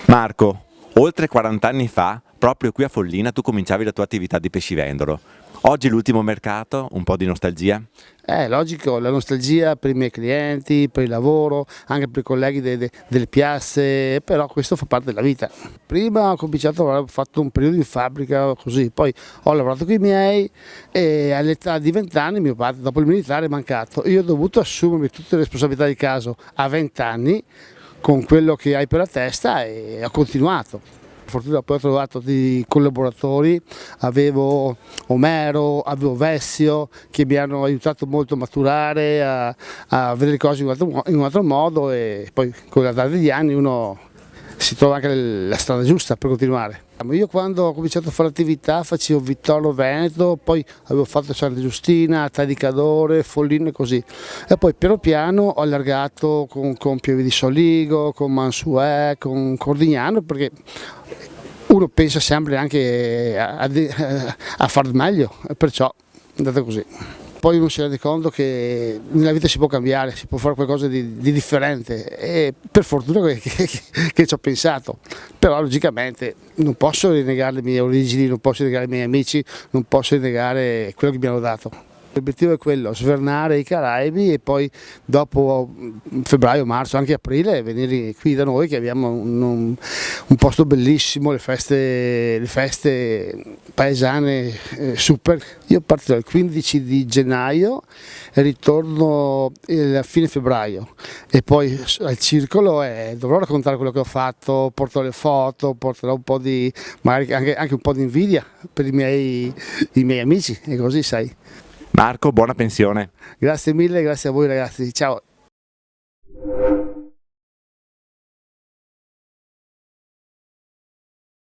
Marco, oltre 40 anni fa, proprio qui a Follina, tu cominciavi la tua attività di pescivendolo. Oggi l'ultimo mercato, un po' di nostalgia? Logico, la nostalgia per i miei clienti, per il lavoro, anche per i colleghi delle piazze, però questo fa parte della vita. Prima ho cominciato, ho fatto un periodo in fabbrica così, poi ho lavorato con i miei e all'età di 20 anni mio padre, dopo il militare, è mancato. Io ho dovuto assumermi tutte le responsabilità di casa a 20 anni con quello che hai per la testa e ho continuato. Per fortuna poi ho trovato dei collaboratori, avevo Omero, avevo Vessio che mi hanno aiutato molto a maturare, a vedere le cose in un altro modo e poi con l'andare degli anni uno si trova anche la strada giusta per continuare. Io quando ho cominciato a fare l'attività facevo Vittorio Veneto, poi avevo fatto Santa Giustina, Tadicadore, Follino e così. E poi piano piano ho allargato con Pieve di Soligo, con Mansuè, con Cordignano, perché uno pensa sempre anche a far meglio, e perciò è andato così. Poi uno si rende conto che nella vita si può cambiare, si può fare qualcosa di differente e per fortuna che ci ho pensato, però logicamente non posso rinnegare le mie origini, non posso rinnegare i miei amici, non posso rinnegare quello che mi hanno dato. L'obiettivo è quello, svernare i Caraibi e poi dopo febbraio, marzo, anche aprile venire qui da noi che abbiamo un posto bellissimo, le feste paesane super. Io parto dal 15 di gennaio e ritorno a fine febbraio e poi al circolo dovrò raccontare quello che ho fatto, porterò le foto, porterò un po' di, magari anche un po' di invidia per i miei amici e così sai. Marco, buona pensione. Grazie mille, grazie a voi ragazzi, ciao.